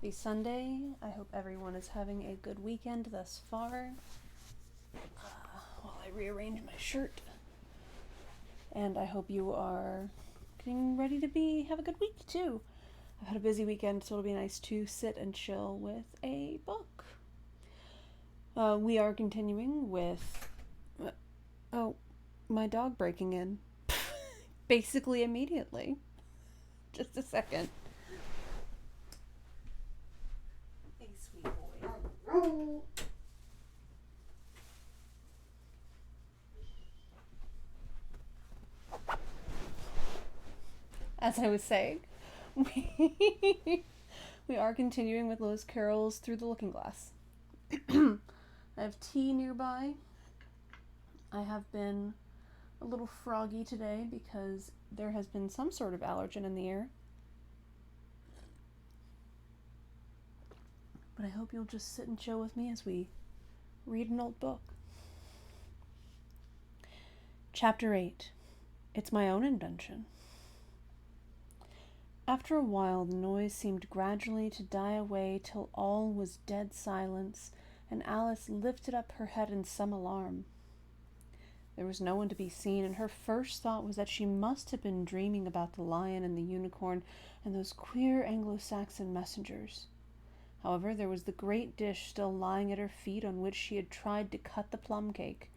Happy Sunday. I hope everyone is having a good weekend thus far. While I rearrange my shirt. And I hope you are getting ready to have a good week too. I've had a busy weekend, so it'll be nice to sit and chill with a book. We are continuing with... my dog breaking in. Basically immediately. Just a second. Hey, sweet boy. As I was saying, we are continuing with Lewis Carroll's Through the Looking Glass. I have tea nearby. I have been a little froggy today because there has been some sort of allergen in the air. But I hope you'll just sit and chill with me as we read an old book. Chapter 8. It's My Own Invention. After a while, the noise seemed gradually to die away till all was dead silence, and Alice lifted up her head in some alarm. There was no one to be seen, and her first thought was that she must have been dreaming about the lion and the unicorn and those queer Anglo-Saxon messengers. However, there was the great dish still lying at her feet on which she had tried to cut the plum cake.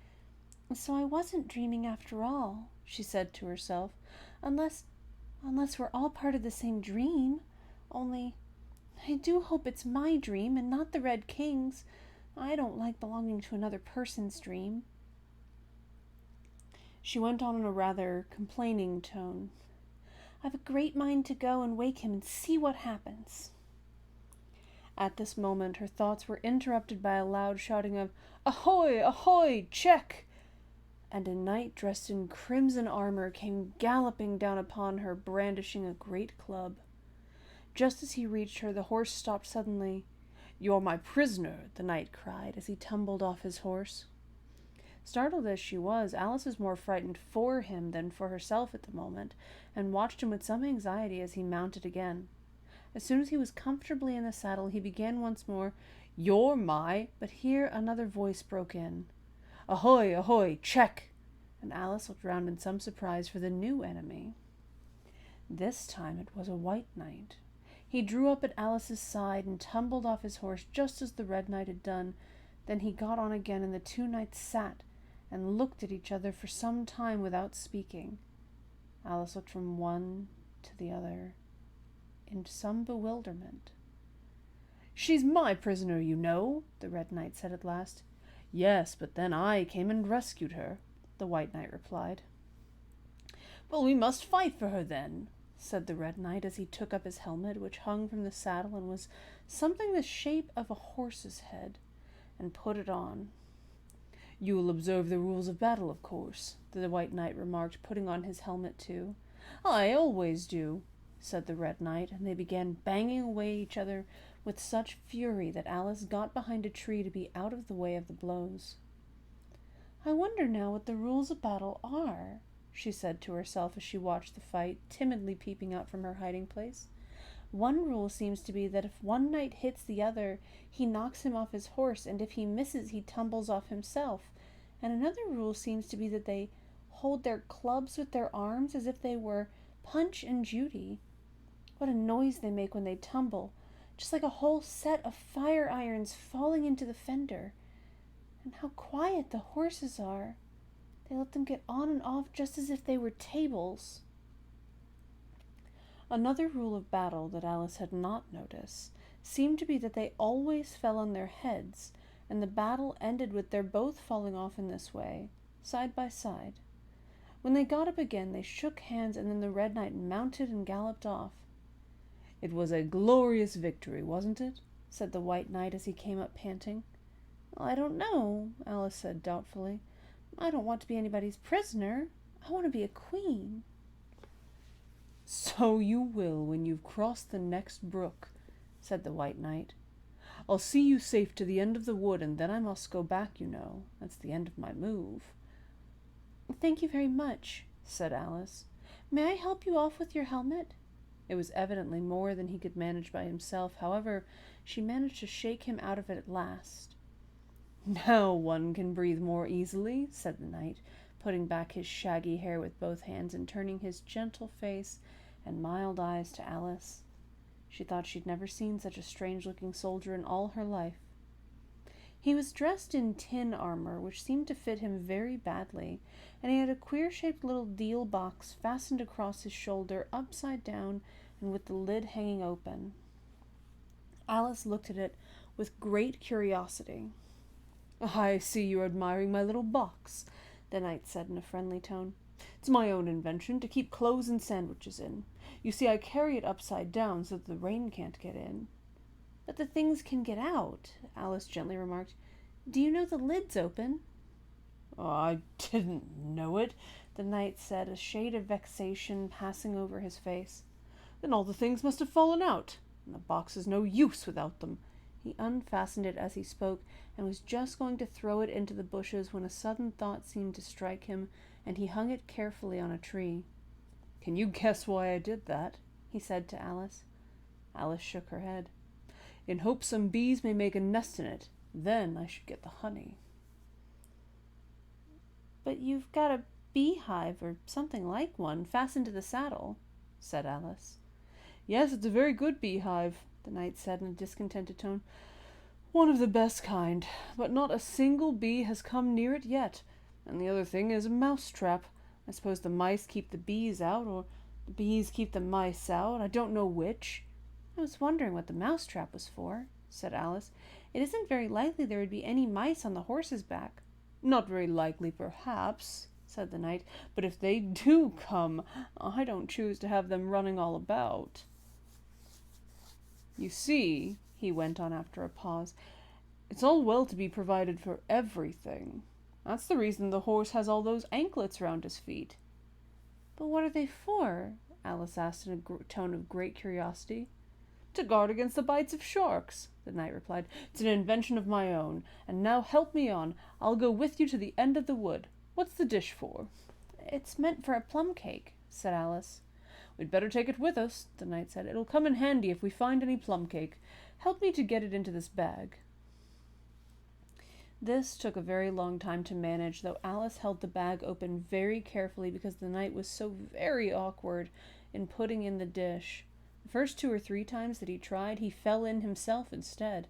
"So I wasn't dreaming after all," she said to herself, unless we're all part of the same dream. Only, I do hope it's my dream and not the Red King's. I don't like belonging to another person's dream." She went on in a rather complaining tone. "I've a great mind to go and wake him and see what happens." At this moment her thoughts were interrupted by a loud shouting of, "Ahoy! Ahoy! Check!" And a knight dressed in crimson armor came galloping down upon her, brandishing a great club. Just as he reached her, the horse stopped suddenly. "You're my prisoner," the knight cried, as he tumbled off his horse. Startled as she was, Alice was more frightened for him than for herself at the moment, and watched him with some anxiety as he mounted again. As soon as he was comfortably in the saddle, he began once more, "You're my—" But here another voice broke in. "Ahoy! Ahoy! Check!" And Alice looked round in some surprise for the new enemy. This time it was a white knight. He drew up at Alice's side and tumbled off his horse just as the red knight had done. Then he got on again, and the two knights sat and looked at each other for some time without speaking. Alice looked from one to the other in some bewilderment. "She's my prisoner, you know," the red knight said at last. "Yes, but then I came and rescued her," the white knight replied. "Well, we must fight for her then," said the red knight as he took up his helmet, which hung from the saddle and was something the shape of a horse's head, and put it on. "You'll observe the rules of battle, of course," the white knight remarked, putting on his helmet too. "I always do," said the red knight, and they began banging away each other with such fury that Alice got behind a tree to be out of the way of the blows. "I wonder now what the rules of battle are," she said to herself as she watched the fight, timidly peeping out from her hiding place. "One rule seems to be that if one knight hits the other, he knocks him off his horse, and if he misses, he tumbles off himself. And another rule seems to be that they hold their clubs with their arms as if they were Punch and Judy. What a noise they make when they tumble, just like a whole set of fire irons falling into the fender. And how quiet the horses are. They let them get on and off just as if they were tables." Another rule of battle that Alice had not noticed seemed to be that they always fell on their heads, and the battle ended with their both falling off in this way, side by side. When they got up again, they shook hands, and then the red knight mounted and galloped off. "It was a glorious victory, wasn't it?" said the white knight as he came up panting. "I don't know," Alice said doubtfully. "I don't want to be anybody's prisoner. I want to be a queen." "So you will when you've crossed the next brook," said the white knight. "I'll see you safe to the end of the wood, and then I must go back, you know. That's the end of my move." "Thank you very much," said Alice. "May I help you off with your helmet?" It was evidently more than he could manage by himself. However, she managed to shake him out of it at last. "Now one can breathe more easily," said the knight, putting back his shaggy hair with both hands and turning his gentle face and mild eyes to Alice. She thought she'd never seen such a strange-looking soldier in all her life. He was dressed in tin armor, which seemed to fit him very badly, and he had a queer-shaped little deal box fastened across his shoulder, upside down, and with the lid hanging open. Alice looked at it with great curiosity. "I see you are admiring my little box," the knight said in a friendly tone. "It's my own invention to keep clothes and sandwiches in. You see, I carry it upside down so that the rain can't get in." "But the things can get out," Alice gently remarked. "Do you know the lid's open?" "Oh, I didn't know it," the knight said, a shade of vexation passing over his face. "Then all the things must have fallen out, and the box is no use without them." He unfastened it as he spoke, and was just going to throw it into the bushes when a sudden thought seemed to strike him, and he hung it carefully on a tree. "Can you guess why I did that?" he said to Alice. Alice shook her head. "In hopes some bees may make a nest in it. Then I should get the honey." "But you've got a beehive, or something like one, fastened to the saddle," said Alice. "Yes, it's a very good beehive," the knight said in a discontented tone. "One of the best kind, but not a single bee has come near it yet. And the other thing is a mouse trap. I suppose the mice keep the bees out, or the bees keep the mice out. I don't know which." "I was wondering what the mouse trap was for," said Alice. "It isn't very likely there would be any mice on the horse's back." "Not very likely, perhaps," said the knight, "but if they do come, I don't choose to have them running all about. You see," he went on after a pause, "it's all well to be provided for everything. That's the reason the horse has all those anklets round his feet." "But what are they for?" Alice asked in a tone of great curiosity. "To guard against the bites of sharks," the knight replied. "It's an invention of my own. And now help me on. I'll go with you to the end of the wood. What's the dish for?" "It's meant for a plum cake," said Alice. "We'd better take it with us," the knight said. "It'll come in handy if we find any plum cake. Help me to get it into this bag." This took a very long time to manage, though Alice held the bag open very carefully because the knight was so very awkward in putting in the dish. The first 2 or 3 times that he tried, he fell in himself instead.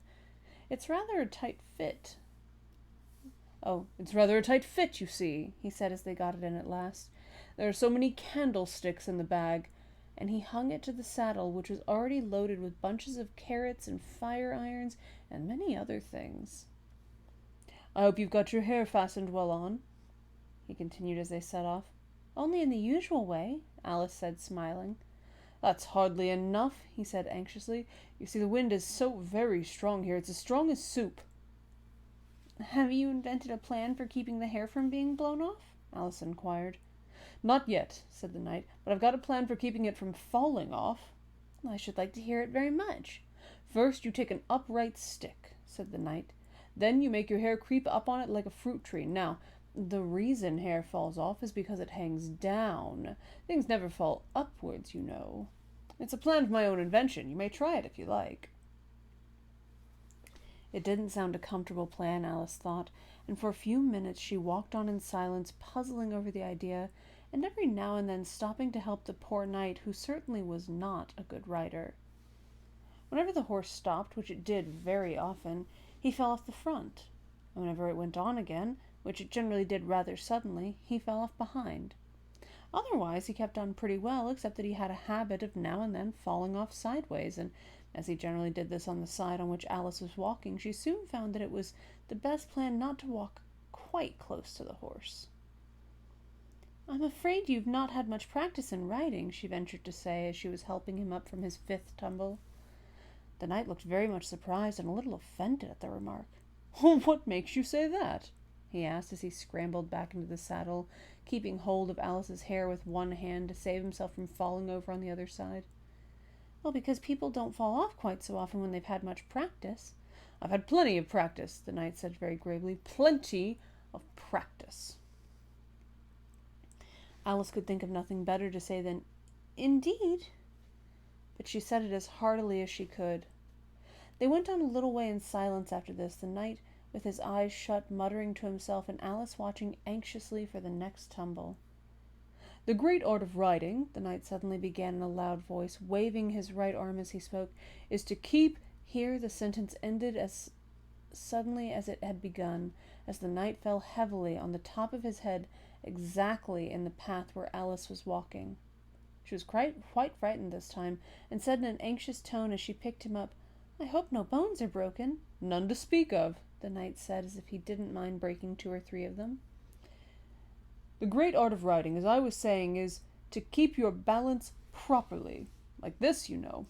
"It's rather a tight fit." "Oh, it's rather a tight fit, you see," he said as they got it in at last. "There are so many candlesticks in the bag," and he hung it to the saddle, which was already loaded with bunches of carrots and fire irons and many other things. "I hope you've got your hair fastened well on," he continued as they set off. "Only in the usual way," Alice said, smiling. "That's hardly enough," he said anxiously. "You see, the wind is so very strong here. It's as strong as soup." "Have you invented a plan for keeping the hair from being blown off?" Alice inquired. "Not yet," said the knight, "but I've got a plan for keeping it from falling off." "I should like to hear it very much." "First you take an upright stick," said the knight. "Then you make your hair creep up on it like a fruit tree. Now, the reason hair falls off is because it hangs down. Things never fall upwards, you know. It's a plan of my own invention. You may try it if you like." It didn't sound a comfortable plan, Alice thought, and for a few minutes she walked on in silence, puzzling over the idea, and every now and then stopping to help the poor knight, who certainly was not a good rider. Whenever the horse stopped, which it did very often, he fell off the front, and whenever it went on again, which it generally did rather suddenly, he fell off behind. Otherwise he kept on pretty well, except that he had a habit of now and then falling off sideways, and as he generally did this on the side on which Alice was walking, she soon found that it was the best plan not to walk quite close to the horse. "I'm afraid you've not had much practice in riding," she ventured to say as she was helping him up from his 5th tumble. The knight looked very much surprised and a little offended at the remark. "What makes you say that?" he asked as he scrambled back into the saddle, keeping hold of Alice's hair with one hand to save himself from falling over on the other side. "Well, because people don't fall off quite so often when they've had much practice." "I've had plenty of practice," the knight said very gravely. "Plenty of practice." Alice could think of nothing better to say than, "Indeed?" but she said it as heartily as she could. They went on a little way in silence after this, the knight with his eyes shut, muttering to himself, and Alice watching anxiously for the next tumble. "The great art of riding," the knight suddenly began in a loud voice, waving his right arm as he spoke, "is to keep—" Here the sentence ended as suddenly as it had begun, as the knight fell heavily on the top of his head, exactly in the path where Alice was walking. She was quite frightened this time, and said in an anxious tone as she picked him up, "I hope no bones are broken." "None to speak of," the knight said, as if he didn't mind breaking 2 or 3 of them. "The great art of riding, as I was saying, is to keep your balance properly. Like this, you know."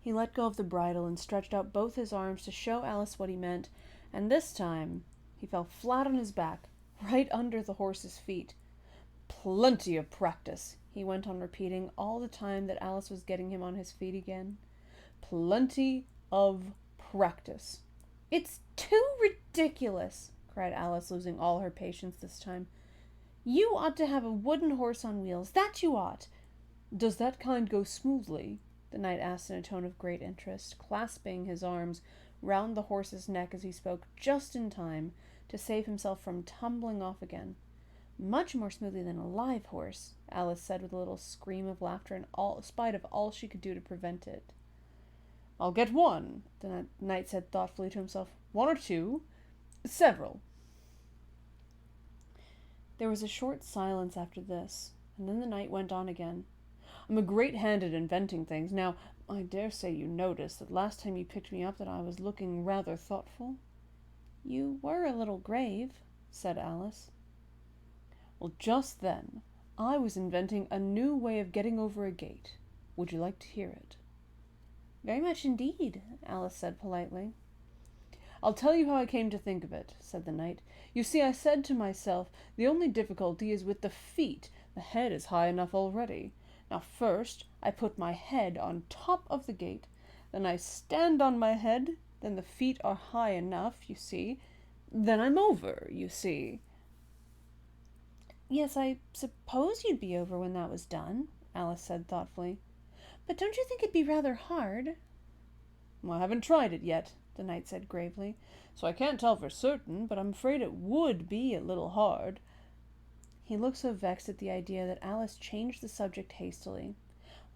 He let go of the bridle and stretched out both his arms to show Alice what he meant, and this time he fell flat on his back, right under the horse's feet. "Plenty of practice," he went on repeating all the time that Alice was getting him on his feet again. "Plenty of practice." "It's too ridiculous," cried Alice, losing all her patience this time. "You ought to have a wooden horse on wheels, that you ought." "Does that kind go smoothly?" the knight asked in a tone of great interest, clasping his arms round the horse's neck as he spoke, just in time to save himself from tumbling off again. "Much more smoothly than a live horse," Alice said with a little scream of laughter, in spite of all she could do to prevent it. "I'll get one," the knight said thoughtfully to himself. "1 or 2. Several." There was a short silence after this, and then the knight went on again. "I'm a great hand at inventing things. Now, I dare say you noticed that last time you picked me up that I was looking rather thoughtful." "You were a little grave," said Alice. "Well, just then, I was inventing a new way of getting over a gate. Would you like to hear it?" "Very much indeed," Alice said politely. "I'll tell you how I came to think of it," said the knight. "You see, I said to myself, the only difficulty is with the feet. The head is high enough already. Now first I put my head on top of the gate, then I stand on my head, then the feet are high enough, you see. Then I'm over, you see." "Yes, I suppose you'd be over when that was done," Alice said thoughtfully. "But don't you think it'd be rather hard?" "Well, I haven't tried it yet," the knight said gravely, "so I can't tell for certain, but I'm afraid it would be a little hard." He looked so vexed at the idea that Alice changed the subject hastily.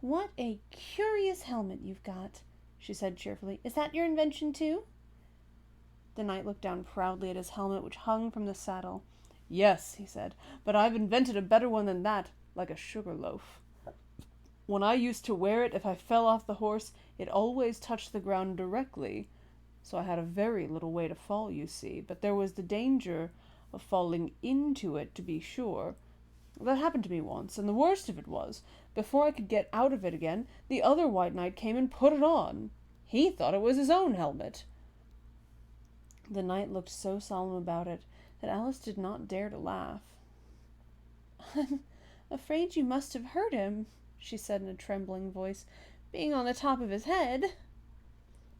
"What a curious helmet you've got," she said cheerfully. "Is that your invention, too?" The knight looked down proudly at his helmet, which hung from the saddle. "Yes," he said, "but I've invented a better one than that, like a sugar loaf. When I used to wear it, if I fell off the horse, it always touched the ground directly, so I had a very little way to fall, you see, but there was the danger of falling into it, to be sure. That happened to me once, and the worst of it was, before I could get out of it again, the other white knight came and put it on. He thought it was his own helmet." The knight looked so solemn about it that Alice did not dare to laugh. "I'm afraid you must have hurt him," she said in a trembling voice, "being on the top of his head."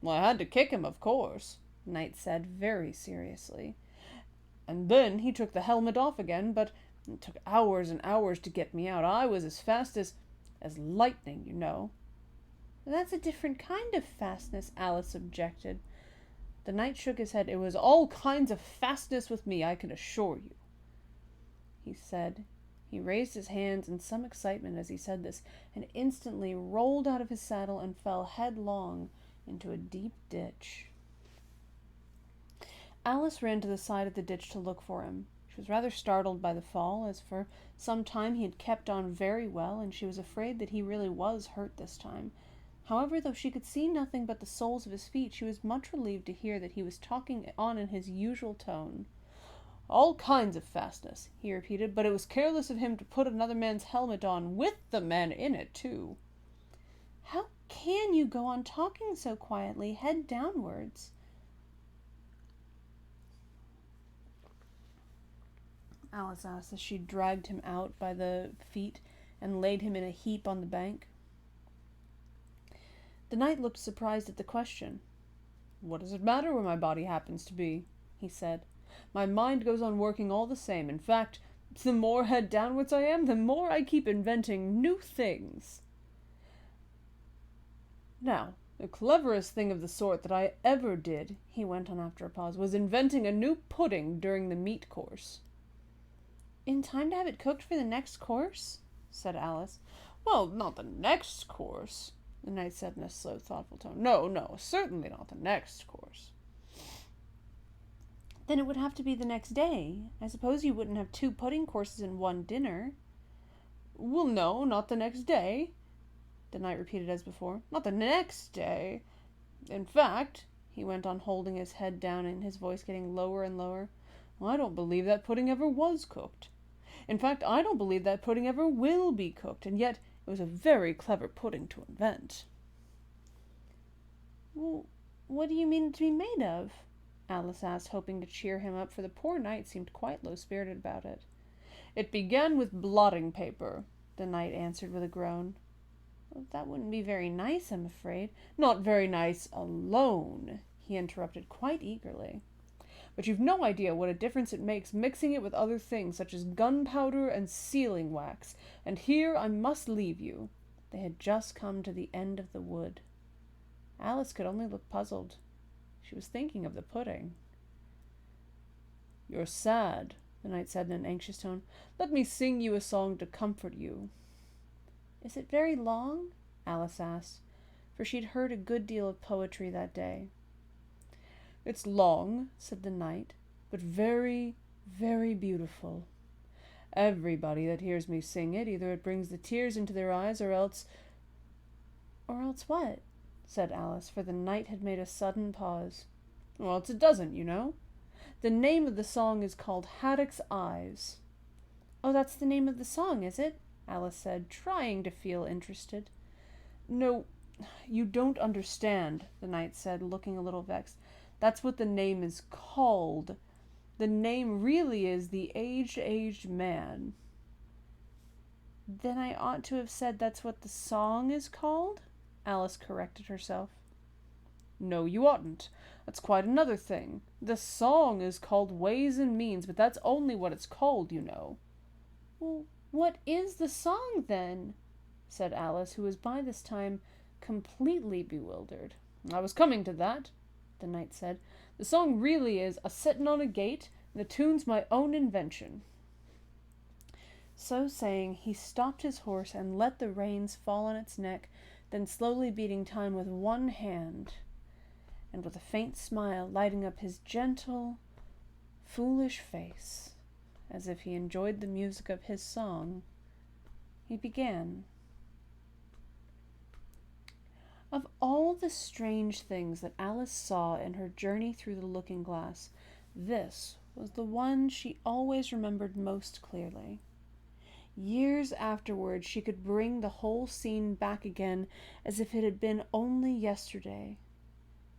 "Well, I had to kick him, of course," the knight said very seriously. "And then he took the helmet off again, but it took hours and hours to get me out. I was as fast as lightning, you know." "That's a different kind of fastness," Alice objected. The knight shook his head. "It was all kinds of fastness with me, I can assure you," he said. He raised his hands in some excitement as he said this, and instantly rolled out of his saddle and fell headlong into a deep ditch. Alice ran to the side of the ditch to look for him. She was rather startled by the fall, as for some time he had kept on very well, and she was afraid that he really was hurt this time. However, though she could see nothing but the soles of his feet, she was much relieved to hear that he was talking on in his usual tone. "All kinds of fastness," he repeated, "but it was careless of him to put another man's helmet on, with the man in it, too." "How can you go on talking so quietly, head downwards?" Alice asked as she dragged him out by the feet and laid him in a heap on the bank. The knight looked surprised at the question. "What does it matter where my body happens to be?" he said. My mind goes on working all the same. In fact, the more head downwards I am, the more I keep inventing new things. Now, the cleverest thing of the sort that I ever did, he went on after a pause, was inventing a new pudding during the meat course. In time to have it cooked for the next course? Said Alice. Well, not the next course, the knight said in a slow, thoughtful tone. No, certainly not the next course. Then it would have to be the next day. I suppose you wouldn't have 2 pudding courses in one dinner. Well, no, not the next day, the knight repeated as before. Not the next day. In fact, he went on, holding his head down and his voice getting lower and lower, I don't believe that pudding ever was cooked. In fact, I don't believe that pudding ever will be cooked, and yet it was a very clever pudding to invent. Well, what do you mean it to be made of? Alice asked, hoping to cheer him up, for the poor knight seemed quite low-spirited about it. It began with blotting paper, the knight answered with a groan. Well, that wouldn't be very nice, I'm afraid. Not very nice alone, he interrupted quite eagerly. But you've no idea what a difference it makes mixing it with other things, such as gunpowder and sealing wax. And here I must leave you. They had just come to the end of the wood. Alice could only look puzzled. She was thinking of the pudding. You're sad, the knight said in an anxious tone. Let me sing you a song to comfort you. Is it very long? Alice asked, for she'd heard a good deal of poetry that day. It's long, said the knight, but very, very beautiful. Everybody that hears me sing it, either it brings the tears into their eyes, or else... Or else what? Said Alice, for the knight had made a sudden pause. Or else it doesn't, you know. The name of the song is called Haddock's Eyes. Oh, that's the name of the song, is it? Alice said, trying to feel interested. No, you don't understand, the knight said, looking a little vexed. That's what the name is called. The name really is The Aged Man. Then I ought to have said that's what the song is called? Alice corrected herself. No, you oughtn't. That's quite another thing. The song is called Ways and Means, but that's only what it's called, you know. Well, what is the song, then? Said Alice, who was by this time completely bewildered. I was coming to that, the knight said. The song really is A Settin' on a Gate, and the tune's my own invention. So saying, he stopped his horse and let the reins fall on its neck, then slowly beating time with one hand, and with a faint smile lighting up his gentle, foolish face, as if he enjoyed the music of his song, he began. Of all the strange things that Alice saw in her journey through the looking-glass, this was the one she always remembered most clearly. Years afterward, she could bring the whole scene back again as if it had been only yesterday.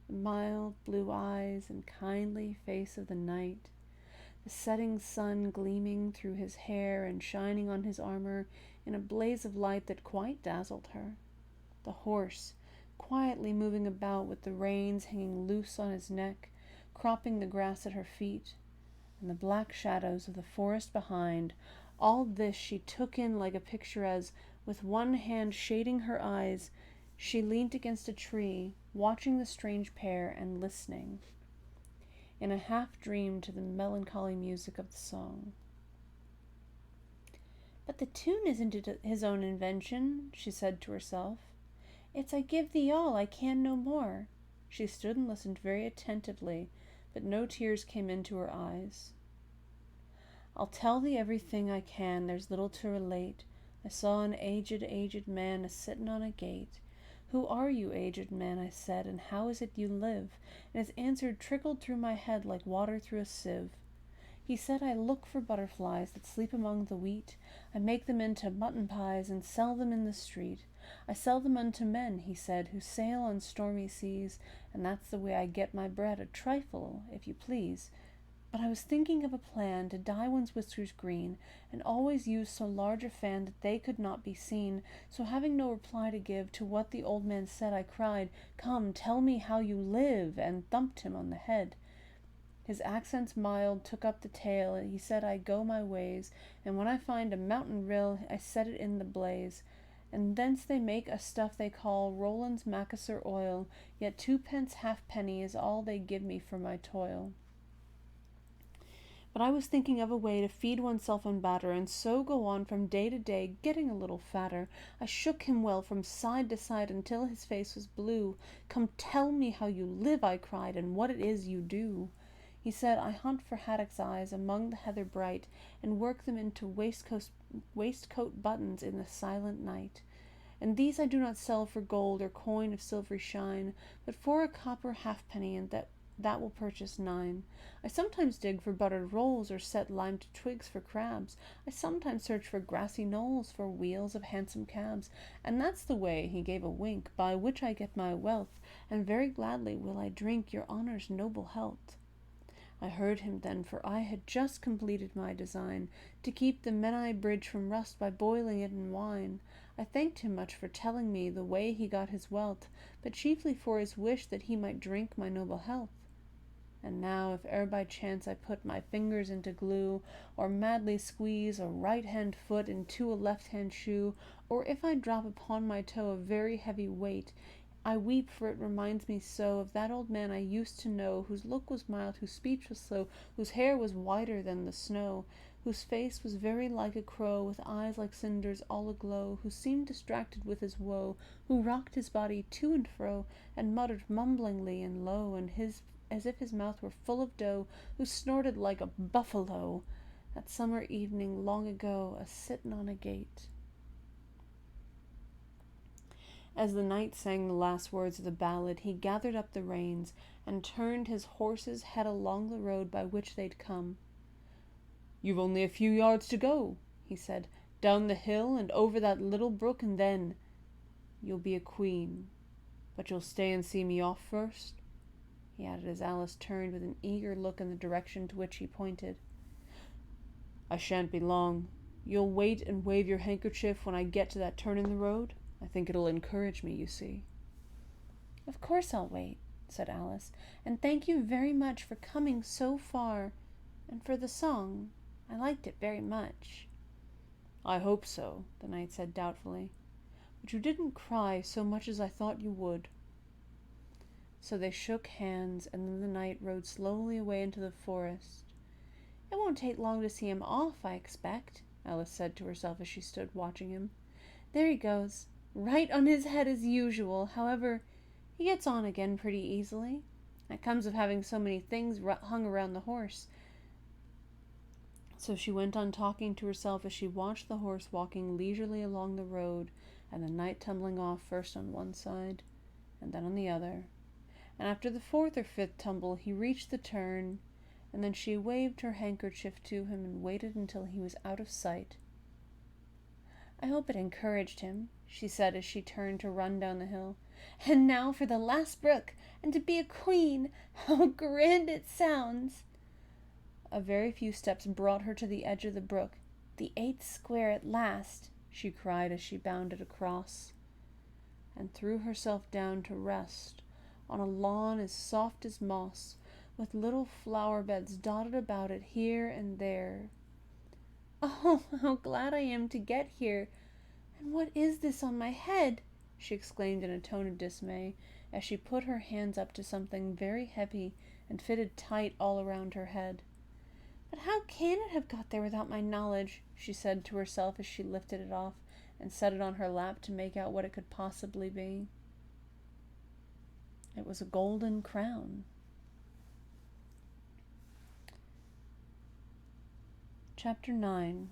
The mild blue eyes and kindly face of the knight, the setting sun gleaming through his hair and shining on his armor in a blaze of light that quite dazzled her, the horse quietly moving about with the reins hanging loose on his neck, cropping the grass at her feet, and the black shadows of the forest behind. All this she took in like a picture as, with one hand shading her eyes, she leant against a tree, watching the strange pair and listening, in a half-dream, to the melancholy music of the song. But the tune isn't his own invention, she said to herself. It's I give thee all, I can no more. She stood and listened very attentively, but no tears came into her eyes. I'll tell thee everything I can, there's little to relate. I saw an aged man a-sittin' on a gate. Who are you, aged man? I said, and how is it you live? And his answer trickled through my head like water through a sieve. He said, I look for butterflies that sleep among the wheat. I make them into mutton pies and sell them in the street. I sell them unto men, he said, who sail on stormy seas, and that's the way I get my bread, a trifle, if you please. But I was thinking of a plan to dye one's whiskers green, and always use so large a fan that they could not be seen. So having no reply to give to what the old man said, I cried, Come, tell me how you live, and thumped him on the head. His accents mild took up the tale, and he said I go my ways, and when I find a mountain rill, I set it in the blaze. And thence they make a stuff they call Roland's Macassar oil, yet 2 pence halfpenny is all they give me for my toil. But I was thinking of a way to feed oneself on batter, and so go on from day to day, getting a little fatter. I shook him well from side to side until his face was blue. Come tell me how you live, I cried, and what it is you do. He said, I hunt for haddock's eyes among the heather bright, and work them into waistcoat buttons in the silent night. And these I do not sell for gold or coin of silvery shine, but for a copper halfpenny, and that will purchase 9. I sometimes dig for buttered rolls, or set lime to twigs for crabs. I sometimes search for grassy knolls for wheels of handsome cabs. And that's the way, he gave a wink, by which I get my wealth, and very gladly will I drink your honour's noble health. I heard him then, for I had just completed my design, to keep the Menai bridge from rust by boiling it in wine. I thanked him much for telling me the way he got his wealth, but chiefly for his wish that he might drink my noble health. And now, if e'er by chance I put my fingers into glue, or madly squeeze a right-hand foot into a left-hand shoe, or if I drop upon my toe a very heavy weight, I weep, for it reminds me so of that old man I used to know, whose look was mild, whose speech was slow, whose hair was whiter than the snow, whose face was very like a crow, with eyes like cinders all aglow, who seemed distracted with his woe, who rocked his body to and fro, and muttered mumblingly and low, and as if his mouth were full of dough, who snorted like a buffalo, that summer evening long ago, a-sittin' on a gate. As the knight sang the last words of the ballad, he gathered up the reins, and turned his horse's head along the road by which they'd come. "You've only a few yards to go," he said, "down the hill and over that little brook, and then you'll be a queen. But you'll stay and see me off first?" he added as Alice turned with an eager look in the direction to which he pointed. "I shan't be long. You'll wait and wave your handkerchief when I get to that turn in the road? I think it'll encourage me, you see." "Of course I'll wait," said Alice, "and thank you very much for coming so far, and for the song. I liked it very much." "I hope so," the knight said doubtfully, "but you didn't cry so much as I thought you would." So they shook hands, and then the knight rode slowly away into the forest. "It won't take long to see him off, I expect," Alice said to herself as she stood watching him. "There he goes, right on his head as usual. However, he gets on again pretty easily. That comes of having so many things hung around the horse." So she went on talking to herself as she watched the horse walking leisurely along the road, and the knight tumbling off first on one side and then on the other. And after the 4th or 5th tumble he reached the turn, and then she waved her handkerchief to him and waited until he was out of sight. "I hope it encouraged him," she said as she turned to run down the hill. "And now for the last brook, and to be a queen! How grand it sounds!" A very few steps brought her to the edge of the brook. "The 8th square at last," she cried as she bounded across, and threw herself down to rest on a lawn as soft as moss, with little flower beds dotted about it here and there. "Oh, how glad I am to get here! And what is this on my head?" she exclaimed in a tone of dismay, as she put her hands up to something very heavy and fitted tight all around her head. "But how can it have got there without my knowledge?" she said to herself as she lifted it off and set it on her lap to make out what it could possibly be. It was a golden crown. Chapter 9.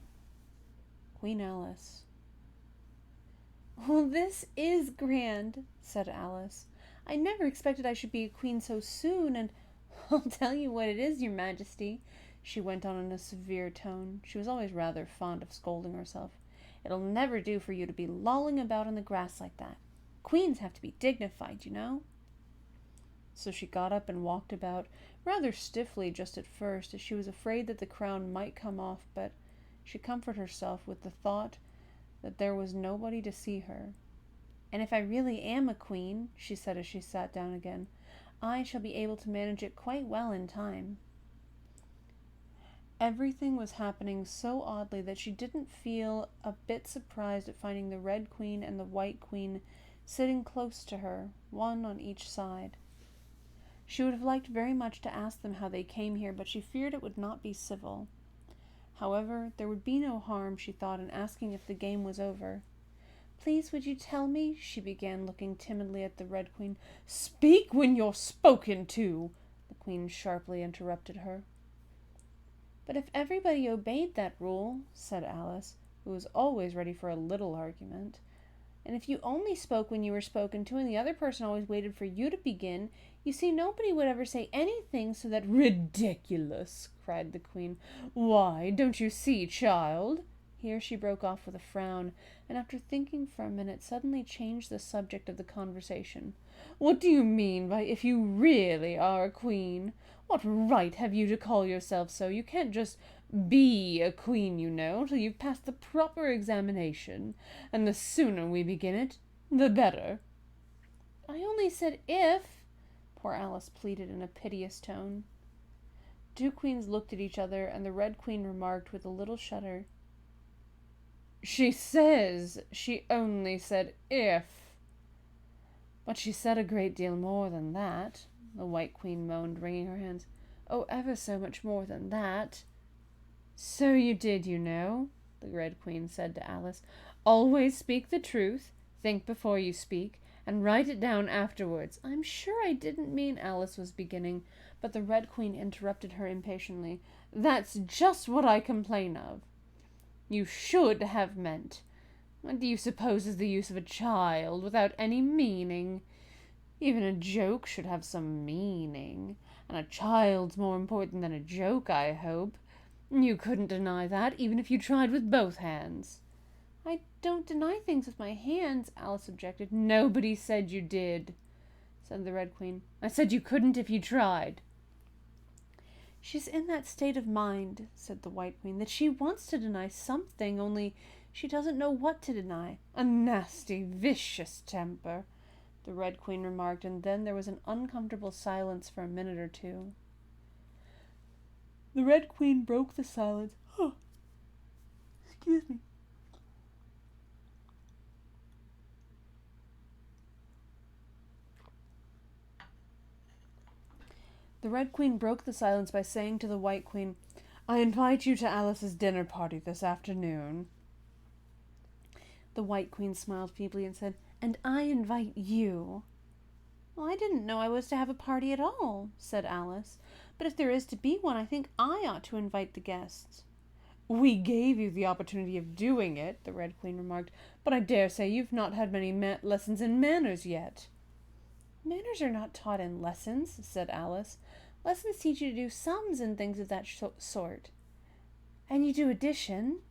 Queen Alice. "Well, this is grand," said Alice. "I never expected I should be a queen so soon, and I'll tell you what it is, your majesty," she went on in a severe tone. She was always rather fond of scolding herself. "It'll never do for you to be lolling about in the grass like that. Queens have to be dignified, you know." So she got up and walked about, rather stiffly just at first, as she was afraid that the crown might come off, but she comforted herself with the thought that there was nobody to see her. "And if I really am a queen," she said as she sat down again, "I shall be able to manage it quite well in time." Everything was happening so oddly that she didn't feel a bit surprised at finding the Red Queen and the White Queen sitting close to her, one on each side. She would have liked very much to ask them how they came here, but she feared it would not be civil. However, there would be no harm, she thought, in asking if the game was over. "Please, would you tell me?" she began, looking timidly at the Red Queen. "Speak when you're spoken to," the Queen sharply interrupted her. "But if everybody obeyed that rule," said Alice, who was always ready for a little argument, "and if you only spoke when you were spoken to, and the other person always waited for you to begin, you see nobody would ever say anything, so that—" "Ridiculous!" cried the Queen. "Why, don't you see, child?" Here she broke off with a frown, and after thinking for a minute, suddenly changed the subject of the conversation. "What do you mean by if you really are a queen? What right have you to call yourself so? You can't just be a queen, you know, till you've passed the proper examination, and the sooner we begin it, the better." "I only said if," poor Alice pleaded in a piteous tone. Two queens looked at each other, and the Red Queen remarked with a little shudder, "She says she only said if." "But she said a great deal more than that," the White Queen moaned, wringing her hands. "Oh, ever so much more than that." "So you did, you know," the Red Queen said to Alice. "Always speak the truth, think before you speak, and write it down afterwards." "I'm sure I didn't mean—" Alice was beginning, but the Red Queen interrupted her impatiently. "That's just what I complain of. You should have meant. What do you suppose is the use of a child without any meaning? Even a joke should have some meaning, and a child's more important than a joke, I hope. You couldn't deny that, even if you tried with both hands." "I don't deny things with my hands," Alice objected. "Nobody said you did," said the Red Queen. "I said you couldn't if you tried." "She's in that state of mind," said the White Queen, "that she wants to deny something, only she doesn't know what to deny." "A nasty, vicious temper," the Red Queen remarked, and then there was an uncomfortable silence for a minute or two. The Red Queen broke the silence. "Oh, excuse me." The Red Queen broke the silence by saying to the White Queen, "I invite you to Alice's dinner party this afternoon." The White Queen smiled feebly and said, "And I invite you." "Well, I didn't know I was to have a party at all," said Alice. "But if there is to be one, I think I ought to invite the guests." "We gave you the opportunity of doing it," the Red Queen remarked, "but I dare say you've not had many lessons in manners yet." "Manners are not taught in lessons," said Alice. "Lessons teach you to do sums and things of that sort." "And you do addition?"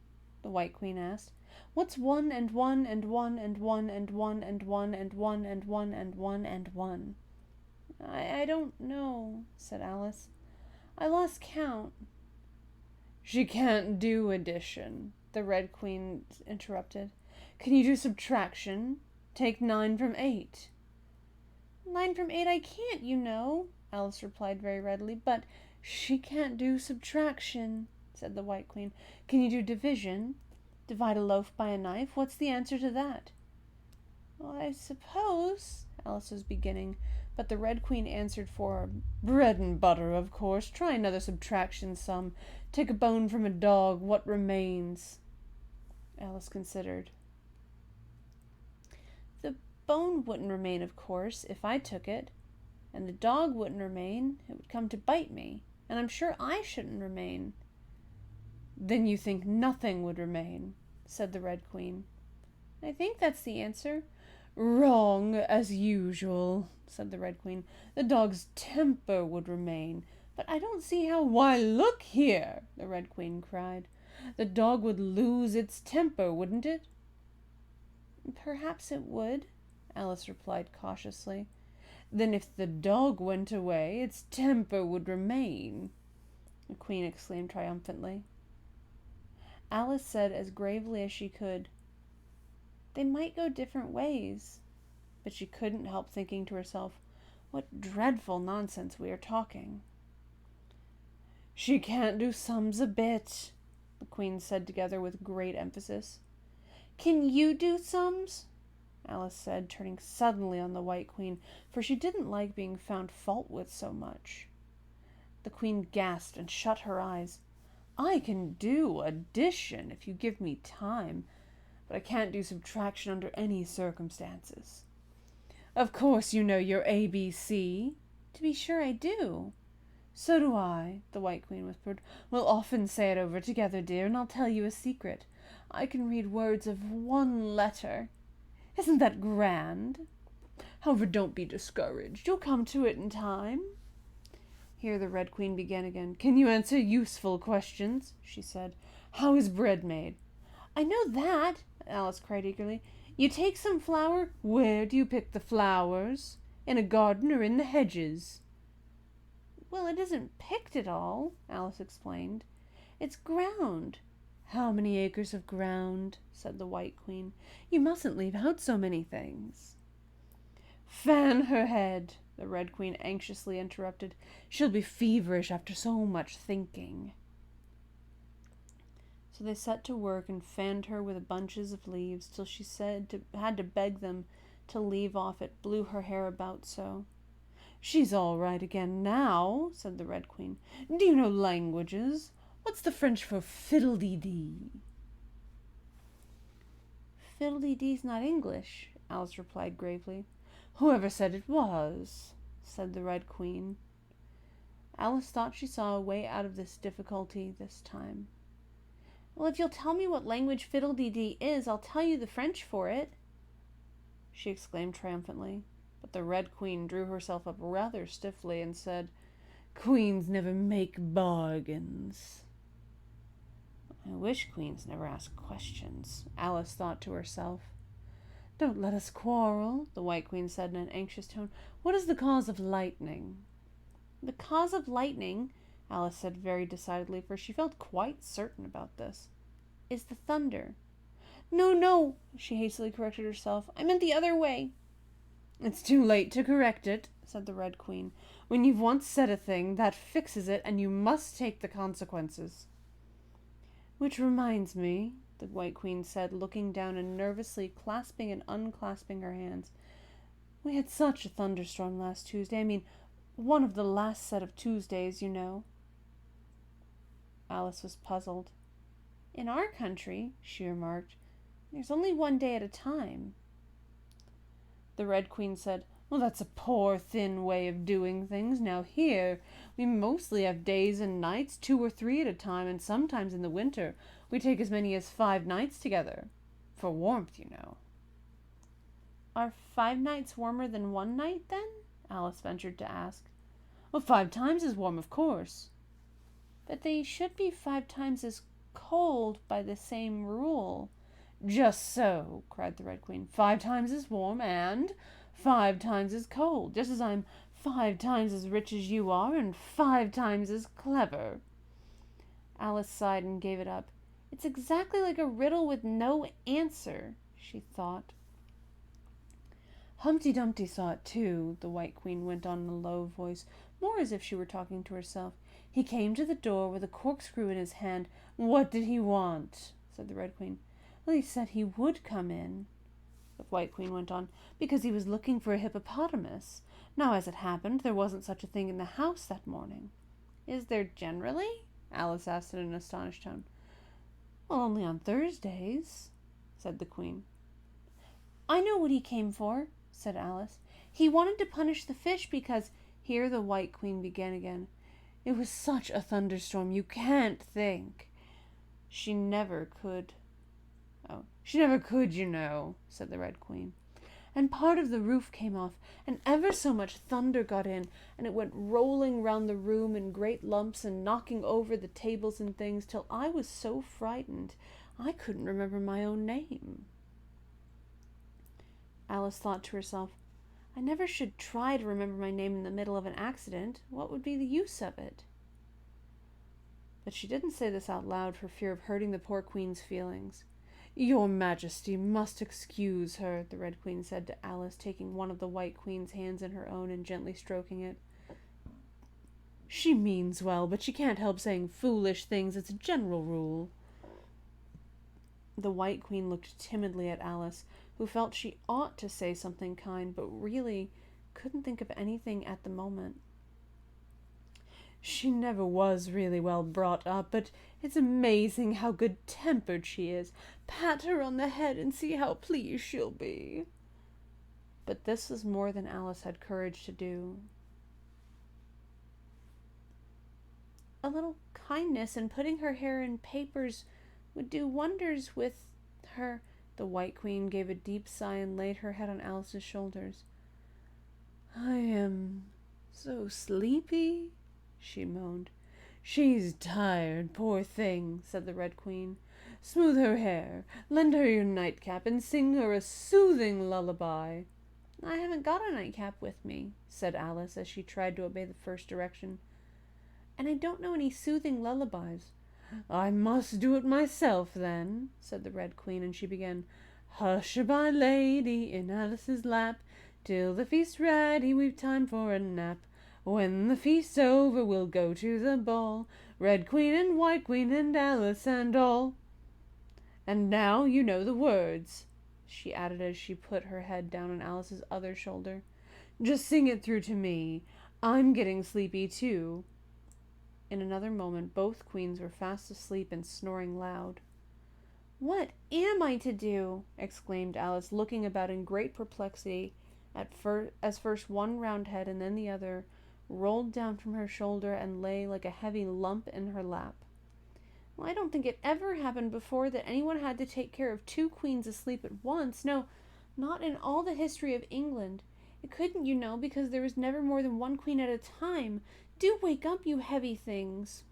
the White Queen asked. "What's 1 and 1 and 1 and 1 and 1 and 1 and 1 and 1 and 1 and 1? I don't know," said Alice. "I lost count." "She can't do addition," the Red Queen interrupted. "Can you do subtraction? Take 9 from 8. 9 from 8 I can't, you know," Alice replied very readily. "But—" "She can't do subtraction," said the White Queen. "Can you do division? Divide a loaf by a knife? What's the answer to that?" "Well, I suppose—" Alice was beginning, but the Red Queen answered for her. "Bread and butter, of course. Try another subtraction sum. Take a bone from a dog. What remains?" Alice considered. "The bone wouldn't remain, of course, if I took it. And the dog wouldn't remain. It would come to bite me. And I'm sure I shouldn't remain." "Then you think nothing would remain," said the Red Queen. "I think that's the answer." "Wrong, as usual," said the Red Queen. "The dog's temper would remain. But I don't see how—" "Why, look here!" the Red Queen cried. "The dog would lose its temper, wouldn't it?" "Perhaps it would," Alice replied cautiously. "Then if the dog went away, its temper would remain," the Queen exclaimed triumphantly. Alice said as gravely as she could, "They might go different ways." But she couldn't help thinking to herself, "What dreadful nonsense we are talking." She can't do sums a bit, the Queen said together with great emphasis. Can you do sums? Alice said, turning suddenly on the White Queen, for she didn't like being found fault with so much. The Queen gasped and shut her eyes. I can do addition if you give me time, but I can't do subtraction under any circumstances. Of course you know your ABC. To be sure I do. So do I, the White Queen whispered. We'll often say it over together, dear, and I'll tell you a secret. I can read words of one letter. Isn't that grand? However, don't be discouraged. You'll come to it in time. Here the Red Queen began again. Can you answer useful questions? She said. How is bread made? I know that, Alice cried eagerly. You take some flour. Where do you pick the flowers? In a garden or in the hedges? Well, it isn't picked at all, Alice explained. It's ground. How many acres of ground? Said the White Queen. You mustn't leave out so many things. Fan her head, the Red Queen anxiously interrupted. She'll be feverish after so much thinking. So they set to work and fanned her with bunches of leaves till she had to beg them to leave off, it blew her hair about so. She's all right again now, said the Red Queen. Do you know languages? What's the French for fiddle-dee-dee? Fiddle-dee-dee's not English, Alice replied gravely. Whoever said it was, said the Red Queen. Alice thought she saw a way out of this difficulty this time. Well, if you'll tell me what language fiddle-dee-dee is, I'll tell you the French for it, she exclaimed triumphantly. But the Red Queen drew herself up rather stiffly and said, Queens never make bargains. I wish queens never asked questions, Alice thought to herself. Don't let us quarrel, the White Queen said in an anxious tone. What is the cause of lightning? The cause of lightning, Alice said very decidedly, for she felt quite certain about this, is the thunder. No, she hastily corrected herself. I meant the other way. It's too late to correct it, said the Red Queen. When you've once said a thing, that fixes it, and you must take the consequences. Which reminds me, the White Queen said, looking down and nervously clasping and unclasping her hands. We had such a thunderstorm last Tuesday. I mean, one of the last set of Tuesdays, you know. Alice was puzzled. In our country, she remarked, there's only one day at a time. The Red Queen said, Well, that's a poor, thin way of doing things. Now here, we mostly have days and nights, 2 or 3 at a time, and sometimes in the winter we take as many as 5 nights together. For warmth, you know. Are 5 nights warmer than 1 night, then? Alice ventured to ask. Well, 5 times as warm, of course. But they should be 5 times as cold by the same rule. Just so, cried the Red Queen. 5 times as warm and 5 times as cold, just as I'm 5 times as rich as you are and 5 times as clever. Alice sighed and gave it up. It's exactly like a riddle with no answer, she thought. Humpty Dumpty saw it too, the White Queen went on in a low voice, more as if she were talking to herself. He came to the door with a corkscrew in his hand. What did he want? Said the Red Queen. Well, he said he would come in, the White Queen went on, because he was looking for a hippopotamus. Now, as it happened, there wasn't such a thing in the house that morning. Is there generally? Alice asked in an astonished tone. Well, only on Thursdays, said the Queen. I know what he came for, said Alice. He wanted to punish the fish because... Here the White Queen began again. It was such a thunderstorm, you can't think. She never could. Oh, she never could, you know, said the Red Queen. And part of the roof came off, and ever so much thunder got in, and it went rolling round the room in great lumps and knocking over the tables and things, till I was so frightened I couldn't remember my own name. Alice thought to herself, I never should try to remember my name in the middle of an accident. What would be the use of it? But she didn't say this out loud for fear of hurting the poor Queen's feelings. Your Majesty must excuse her, the Red Queen said to Alice, taking one of the White Queen's hands in her own and gently stroking it. She means well, but she can't help saying foolish things. It's a general rule. The White Queen looked timidly at Alice, who felt she ought to say something kind, but really couldn't think of anything at the moment. She never was really well brought up, but it's amazing how good-tempered she is. Pat her on the head and see how pleased she'll be. But this was more than Alice had courage to do. A little kindness and putting her hair in papers would do wonders with her. The White Queen gave a deep sigh and laid her head on Alice's shoulders. I am so sleepy, she moaned. She's tired, poor thing, said the Red Queen. Smooth her hair, lend her your nightcap, and sing her a soothing lullaby. I haven't got a nightcap with me, said Alice as she tried to obey the first direction. And I don't know any soothing lullabies. I must do it myself, then, said the Red Queen, and she began, Hush-a-bye, lady, in Alice's lap, till the feast's ready, we've time for a nap. When the feast's over, we'll go to the ball, Red Queen and White Queen and Alice and all. And now you know the words, she added as she put her head down on Alice's other shoulder. Just sing it through to me. I'm getting sleepy, too. In another moment, both queens were fast asleep and snoring loud. What am I to do? Exclaimed Alice, looking about in great perplexity as first one round head and then the other rolled down from her shoulder and lay like a heavy lump in her lap. Well, I don't think it ever happened before that anyone had to take care of two queens asleep at once. No, not in all the history of England. It couldn't, you know, because there was never more than one queen at a time. Do wake up, you heavy things.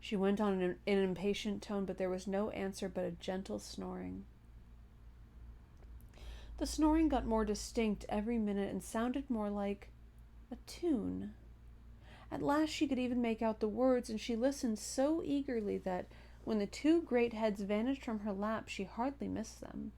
She went on in an impatient tone, but there was no answer but a gentle snoring. The snoring got more distinct every minute and sounded more like a tune. At last she could even make out the words, and she listened so eagerly that when the two great heads vanished from her lap, she hardly missed them.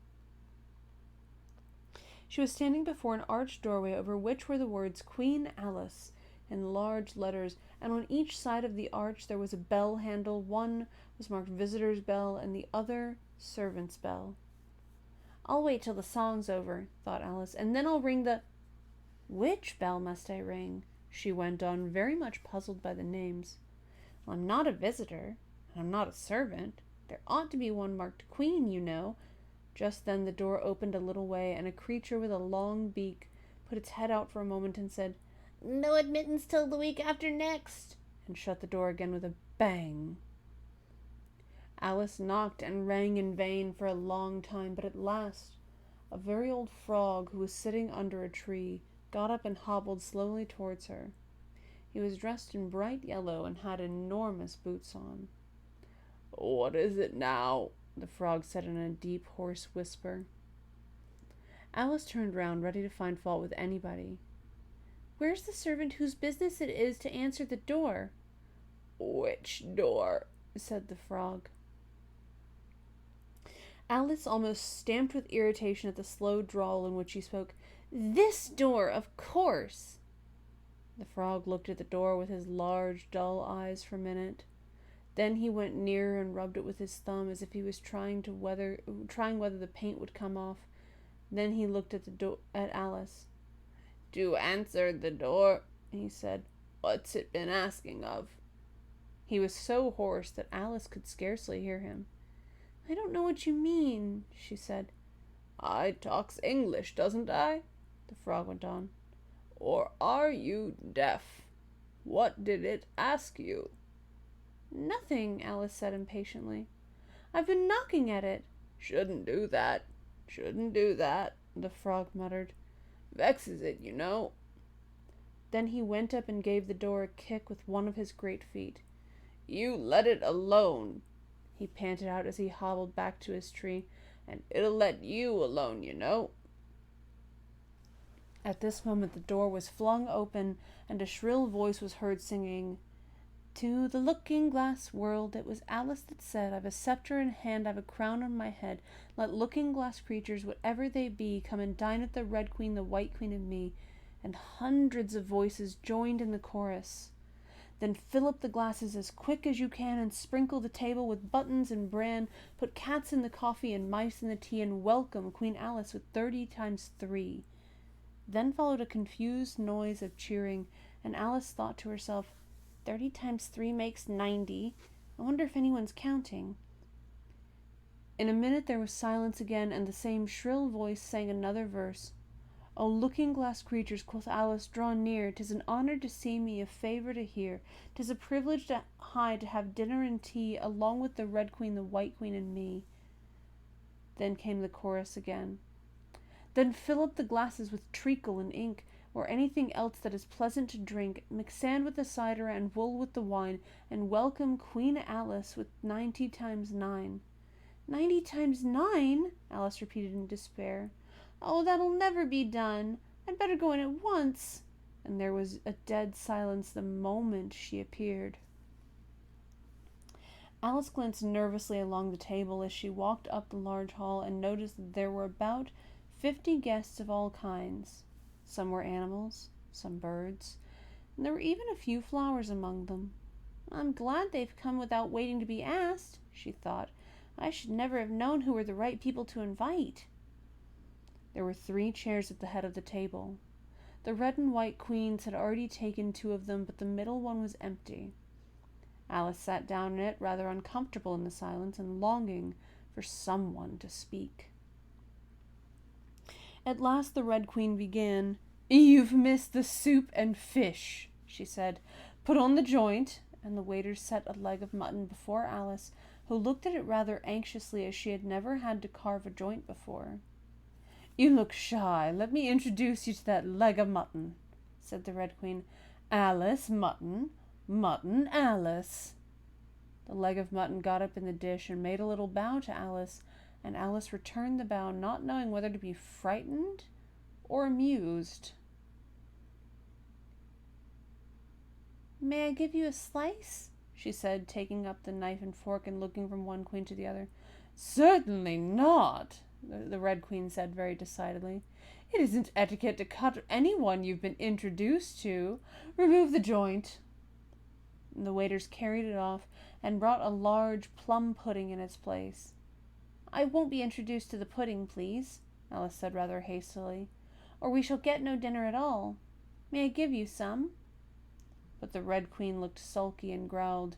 She was standing before an arched doorway over which were the words Queen Alice in large letters, and on each side of the arch there was a bell handle. One was marked Visitor's Bell and the other Servant's Bell. I'll wait till the song's over, thought Alice, and then I'll ring the... Which bell must I ring? She went on, very much puzzled by the names. Well, I'm not a visitor, and I'm not a servant. There ought to be one marked Queen, you know. Just then the door opened a little way, and a creature with a long beak put its head out for a moment and said, No admittance till the week after next, and shut the door again with a bang. Alice knocked and rang in vain for a long time, but at last a very old frog who was sitting under a tree got up and hobbled slowly towards her. He was dressed in bright yellow and had enormous boots on. What is it now? The frog said in a deep, hoarse whisper. Alice turned round, ready to find fault with anybody. Where's the servant whose business it is to answer the door? Which door? Said the frog. Alice almost stamped with irritation at the slow drawl in which he spoke. This door, of course. The frog looked at the door with his large, dull eyes for a minute. Then he went nearer and rubbed it with his thumb as if he was trying whether the paint would come off. Then he looked at at Alice. Do answer the door, he said. What's it been asking of? He was so hoarse that Alice could scarcely hear him. I don't know what you mean, she said. I talks English, doesn't I? The frog went on. Or are you deaf? What did it ask you? Nothing, Alice said impatiently. I've been knocking at it. Shouldn't do that, the frog muttered. Vexes it, you know. Then he went up and gave the door a kick with one of his great feet. You let it alone, he panted out as he hobbled back to his tree, and it'll let you alone, you know. At this moment the door was flung open, and a shrill voice was heard singing, To the looking-glass world, it was Alice that said, I've a sceptre in hand, I've a crown on my head. Let looking-glass creatures, whatever they be, come and dine with the Red Queen, the White Queen, and me. And hundreds of voices joined in the chorus. Then fill up the glasses as quick as you can and sprinkle the table with buttons and bran. Put cats in the coffee and mice in the tea and welcome Queen Alice with 30 times 3. Then followed a confused noise of cheering, and Alice thought to herself, 30 times 3 makes 90. I wonder if anyone's counting. In a minute there was silence again, and the same shrill voice sang another verse. O looking-glass creatures, quoth Alice, draw near. 'Tis an honour to see me, a favour to hear. 'Tis a privilege high to have dinner and tea, along with the Red Queen, the White Queen, and me. Then came the chorus again. Then fill up the glasses with treacle and ink, or anything else that is pleasant to drink. Mix sand with the cider and wool with the wine, and welcome Queen Alice with 90 times 9. 90 times 9? Alice repeated in despair. Oh, that'll never be done. I'd better go in at once. And there was a dead silence the moment she appeared. Alice glanced nervously along the table as she walked up the large hall and noticed that there were about 50 guests of all kinds. Some were animals, some birds, and there were even a few flowers among them. I'm glad they've come without waiting to be asked, she thought. I should never have known who were the right people to invite. There were 3 chairs at the head of the table. The Red and White Queens had already taken 2 of them, but the middle one was empty. Alice sat down in it, rather uncomfortable in the silence and longing for someone to speak. At last the Red Queen began. You've missed the soup and fish, she said. Put on the joint, and the waiter set a leg of mutton before Alice, who looked at it rather anxiously as she had never had to carve a joint before. You look shy. Let me introduce you to that leg of mutton, said the Red Queen. Alice, mutton, mutton, Alice. The leg of mutton got up in the dish and made a little bow to Alice, and Alice returned the bow, not knowing whether to be frightened or amused. May I give you a slice? She said, taking up the knife and fork and looking from one queen to the other. Certainly not, the Red Queen said very decidedly. It isn't etiquette to cut anyone you've been introduced to. Remove the joint. And the waiters carried it off and brought a large plum pudding in its place. I won't be introduced to the pudding, please, Alice said rather hastily, or we shall get no dinner at all. May I give you some? But the Red Queen looked sulky and growled,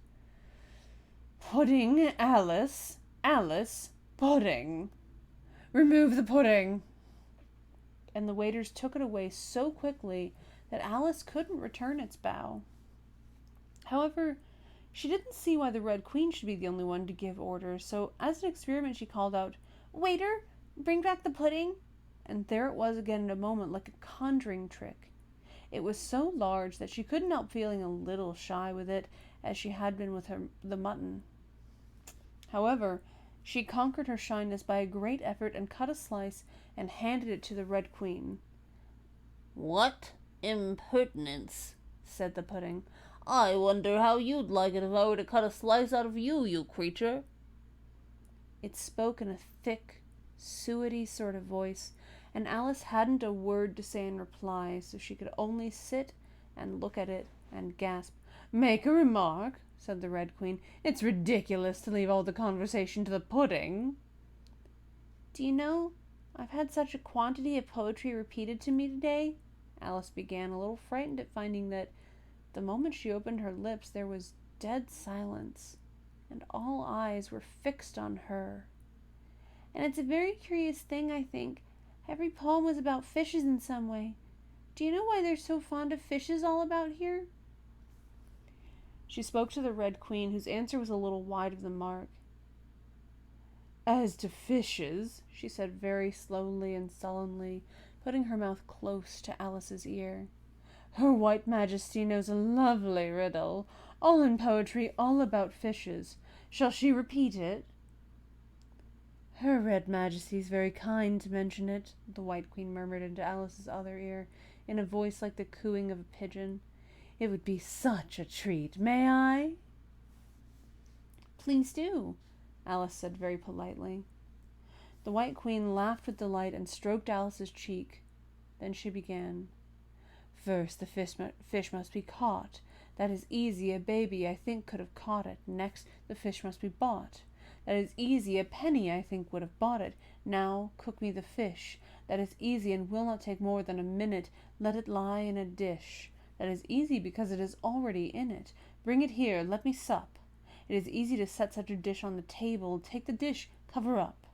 Pudding, Alice, Alice, pudding. Remove the pudding. And the waiters took it away so quickly that Alice couldn't return its bow. However, she didn't see why the Red Queen should be the only one to give orders, so as an experiment she called out, Waiter, bring back the pudding. And there it was again in a moment, like a conjuring trick. It was so large that she couldn't help feeling a little shy with it, as she had been with the mutton. However, she conquered her shyness by a great effort and cut a slice and handed it to the Red Queen. What impertinence, said the pudding. I wonder how you'd like it if I were to cut a slice out of you, you creature. It spoke in a thick, suety sort of voice, and Alice hadn't a word to say in reply, so she could only sit and look at it and gasp. Make a remark, said the Red Queen. It's ridiculous to leave all the conversation to the pudding. Do you know, I've had such a quantity of poetry repeated to me today, Alice began, a little frightened at finding that the moment she opened her lips there was dead silence, and all eyes were fixed on her. And it's a very curious thing, I think. Every poem was about fishes in some way. Do you know why they're so fond of fishes all about here? She spoke to the Red Queen, whose answer was a little wide of the mark. As to fishes, she said very slowly and sullenly, putting her mouth close to Alice's ear, Her White Majesty knows a lovely riddle, all in poetry, all about fishes. Shall she repeat it? Her Red Majesty's very kind to mention it, the White Queen murmured into Alice's other ear, in a voice like the cooing of a pigeon. It would be such a treat. May I?" "Please do," Alice said very politely. The White Queen laughed with delight and stroked Alice's cheek. Then she began. "First, the fish must be caught. That is easy. A baby, I think, could have caught it. Next, the fish must be bought. That is easy. A penny, I think, would have bought it. Now, cook me the fish. That is easy and will not take more than a minute. Let it lie in a dish. That is easy because it is already in it. Bring it here. Let me sup. It is easy to set such a dish on the table. Take the dish. Cover up.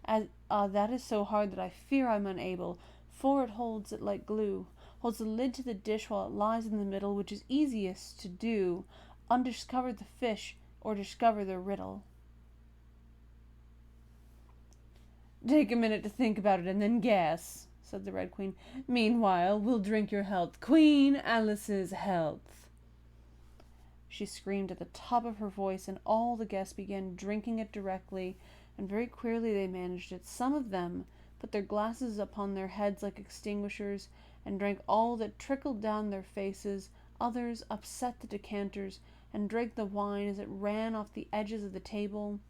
That is so hard that I fear I'm unable, for it holds it like glue. Holds the lid to the dish while it lies in the middle, which is easiest to do. Undiscover the fish, or discover the riddle." "Take a minute to think about it and then guess," said the Red Queen. "Meanwhile, we'll drink your health. Queen Alice's health." She screamed at the top of her voice, and all the guests began drinking it directly, and very queerly they managed it. Some of them put their glasses upon their heads like extinguishers, and drank all that trickled down their faces. Others upset the decanters, and drank the wine as it ran off the edges of the table.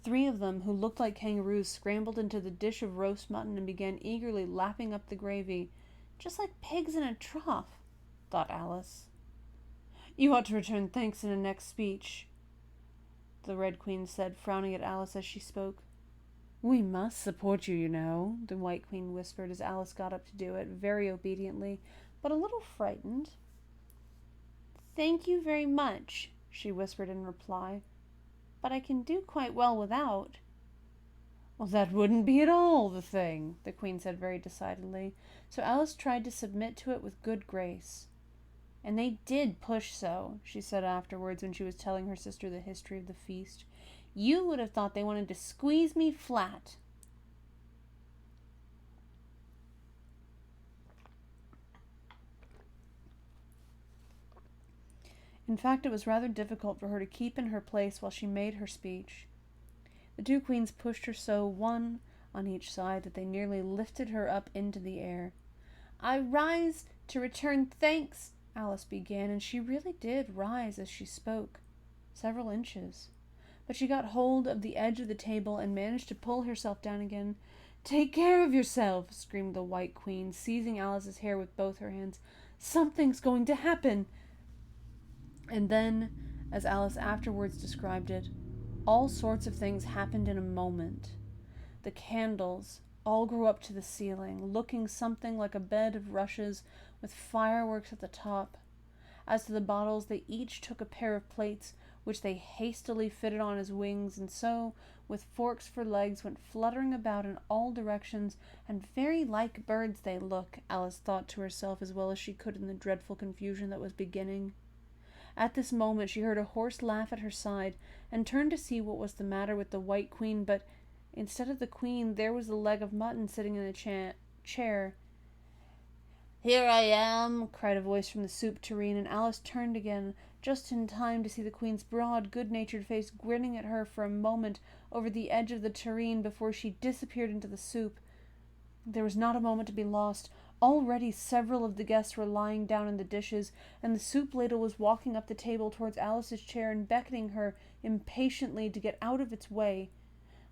3 of them, who looked like kangaroos, scrambled into the dish of roast mutton and began eagerly lapping up the gravy. "Just like pigs in a trough," thought Alice. "You ought to return thanks in a next speech," the Red Queen said, frowning at Alice as she spoke. "We must support you, you know," the White Queen whispered as Alice got up to do it, very obediently, but a little frightened. "Thank you very much," she whispered in reply, "but I can do quite well without." "Well, that wouldn't be at all the thing," the Queen said very decidedly, so Alice tried to submit to it with good grace. "And they did push so," she said afterwards when she was telling her sister the history of the feast. "You would have thought they wanted to squeeze me flat." In fact, it was rather difficult for her to keep in her place while she made her speech. The 2 queens pushed her so, one on each side, that they nearly lifted her up into the air. "I rise to return thanks," Alice began, and she really did rise as she spoke, several inches. But she got hold of the edge of the table and managed to pull herself down again. "Take care of yourself," screamed the White Queen, seizing Alice's hair with both her hands. "Something's going to happen." And then, as Alice afterwards described it, all sorts of things happened in a moment. The candles all grew up to the ceiling, looking something like a bed of rushes with fireworks at the top. As to the bottles, they each took a pair of plates, which they hastily fitted on as wings, and so, with forks for legs, went fluttering about in all directions, and very like birds they look, Alice thought to herself as well as she could in the dreadful confusion that was beginning. At this moment she heard a hoarse laugh at her side, and turned to see what was the matter with the White Queen, but instead of the Queen, there was the leg of mutton sitting in the chair. "Here I am," cried a voice from the soup tureen, and Alice turned again, just in time to see the Queen's broad, good-natured face grinning at her for a moment over the edge of the tureen before she disappeared into the soup. There was not a moment to be lost. Already several of the guests were lying down in the dishes, and the soup ladle was walking up the table towards Alice's chair and beckoning her impatiently to get out of its way.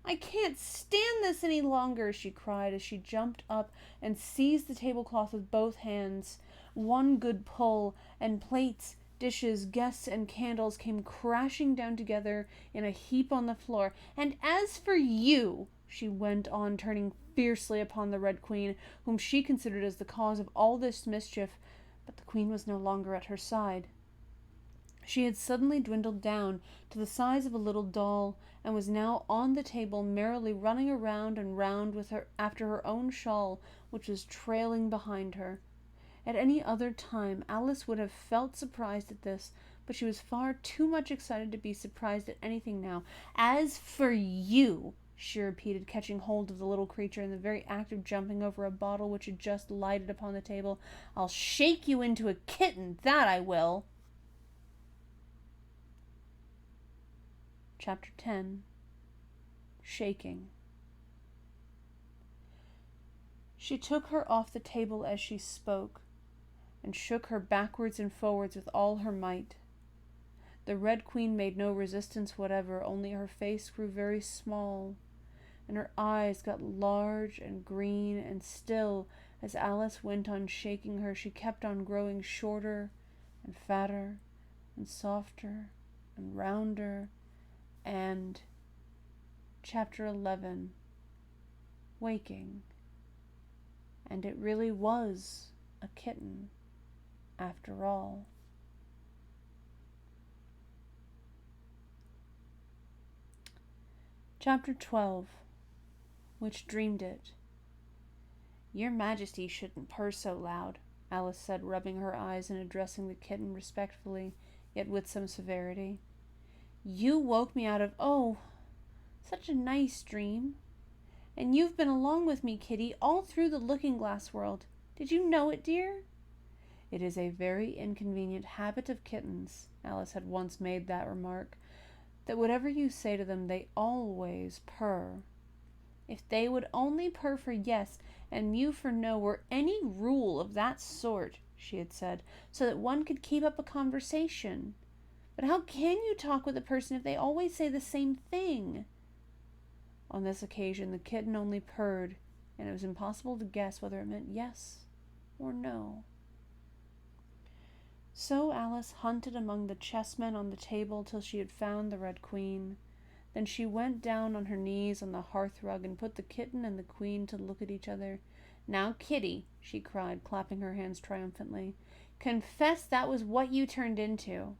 "I can't stand this any longer," she cried as she jumped up and seized the tablecloth with both hands. One good pull, and plates, dishes, guests, and candles came crashing down together in a heap on the floor. "And as for you," she went on, turning fiercely upon the Red Queen, whom she considered as the cause of all this mischief, but the Queen was no longer at her side. She had suddenly dwindled down to the size of a little doll, and was now on the table, merrily running around and round with her after her own shawl, which was trailing behind her. At any other time Alice would have felt surprised at this, but she was far too much excited to be surprised at anything now. "As for you," she repeated, catching hold of the little creature in the very act of jumping over a bottle which had just lighted upon the table, "I'll shake you into a kitten, that I will." Chapter 10. Shaking. She took her off the table as she spoke, and shook her backwards and forwards with all her might. The Red Queen made no resistance whatever, only her face grew very small, and her eyes got large and green, and still, as Alice went on shaking her, she kept on growing shorter and fatter and softer and rounder, and Chapter 11, Waking. And it really was a kitten, after all. Chapter 12, Which Dreamed It. Your Majesty shouldn't purr so loud, Alice said, rubbing her eyes and addressing the kitten respectfully, yet with some severity. You woke me out of, such a nice dream. And you've been along with me, Kitty, all through the looking-glass world. Did you know it, dear? It is a very inconvenient habit of kittens, Alice had once made that remark, that whatever you say to them, they always purr. If they would only purr for yes and mew for no, or any rule of that sort, she had said, so that one could keep up a conversation. But how can you talk with a person if they always say the same thing? On this occasion, the kitten only purred, and it was impossible to guess whether it meant yes or no. So Alice hunted among the chessmen on the table till she had found the Red Queen. Then she went down on her knees on the hearth-rug and put the kitten and the queen to look at each other. Now, Kitty, she cried, clapping her hands triumphantly, confess that was what you turned into.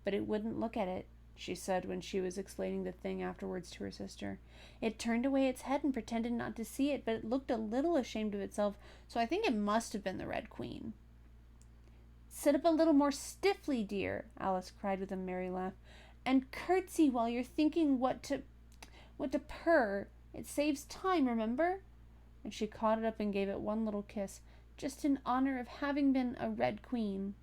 But it wouldn't look at it, she said when she was explaining the thing afterwards to her sister. It turned away its head and pretended not to see it, but it looked a little ashamed of itself, so I think it must have been the Red Queen. Sit up a little more stiffly, dear, Alice cried with a merry laugh, and curtsy while you're thinking what to purr. It saves time, remember? And she caught it up and gave it one little kiss, just in honor of having been a Red Queen.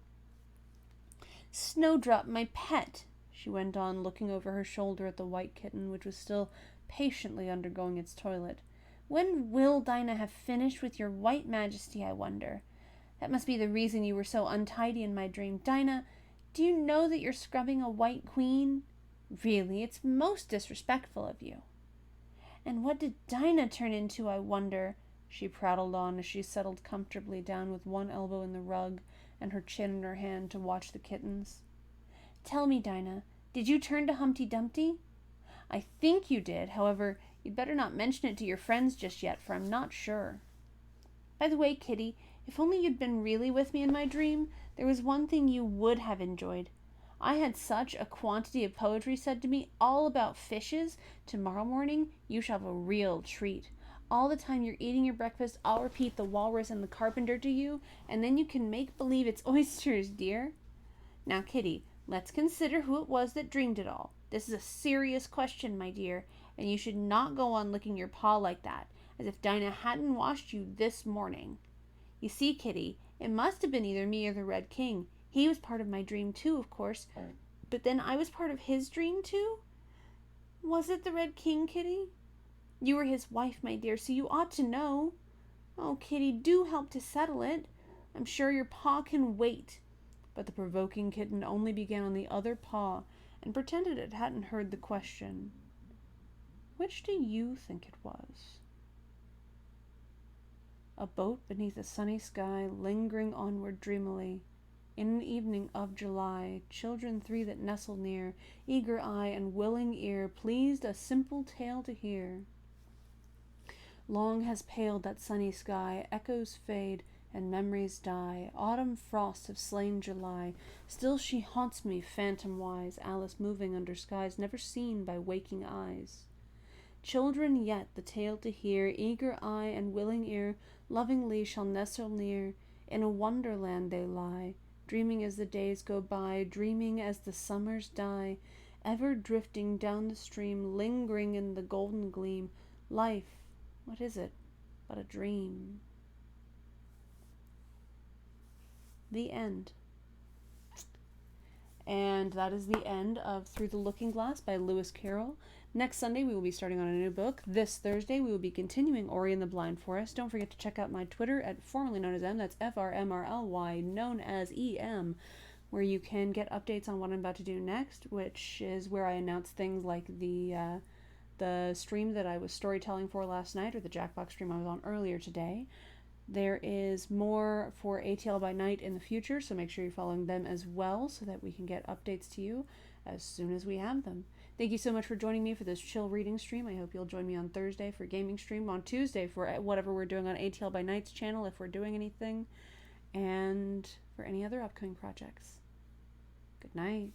Snowdrop, my pet, she went on, looking over her shoulder at the white kitten, which was still patiently undergoing its toilet. When will Dinah have finished with your white majesty, I wonder? That must be the reason you were so untidy in my dream. Dinah, do you know that you're scrubbing a white queen? Really, it's most disrespectful of you. And what did Dinah turn into, I wonder? She prattled on as she settled comfortably down with one elbow in the rug and her chin in her hand to watch the kittens. Tell me, Dinah, did you turn to Humpty Dumpty? I think you did. However, you'd better not mention it to your friends just yet, for I'm not sure. By the way, Kitty, if only you'd been really with me in my dream, there was one thing you would have enjoyed. I had such a quantity of poetry said to me, all about fishes. Tomorrow morning, you shall have a real treat. All the time you're eating your breakfast, I'll repeat the walrus and the carpenter to you, and then you can make believe it's oysters, dear. Now, Kitty, let's consider who it was that dreamed it all. This is a serious question, my dear, and you should not go on licking your paw like that, as if Dinah hadn't washed you this morning. You see, Kitty, it must have been either me or the Red King. He was part of my dream, too, of course. But then I was part of his dream, too? Was it the Red King, Kitty? You were his wife, my dear, so you ought to know. Oh, Kitty, do help to settle it. I'm sure your paw can wait. But the provoking kitten only began on the other paw and pretended it hadn't heard the question. Which do you think it was? A boat beneath a sunny sky, lingering onward dreamily. In an evening of July, children three that nestle near, eager eye and willing ear, pleased a simple tale to hear. Long has paled that sunny sky, echoes fade, and memories die. Autumn frosts have slain July. Still she haunts me, phantom-wise, Alice moving under skies never seen by waking eyes. Children yet the tale to hear, eager eye and willing ear, lovingly shall nestle near. In a wonderland they lie, dreaming as the days go by, dreaming as the summers die, ever drifting down the stream, lingering in the golden gleam. Life, what is it but a dream? The end. And that is the end of Through the Looking Glass by Lewis Carroll. Next Sunday, we will be starting on a new book. This Thursday, we will be continuing Ori and the Blind Forest. Don't forget to check out my Twitter at formerly known as M, that's FRMRLY, known as EM, where you can get updates on what I'm about to do next, which is where I announce things like the stream that I was storytelling for last night, or the Jackbox stream I was on earlier today. There is more for ATL by Night in the future, so make sure you're following them as well so that we can get updates to you as soon as we have them. Thank you so much for joining me for this chill reading stream. I hope you'll join me on Thursday for gaming stream, on Tuesday for whatever we're doing on ATL by Night's channel if we're doing anything, and for any other upcoming projects. Good night.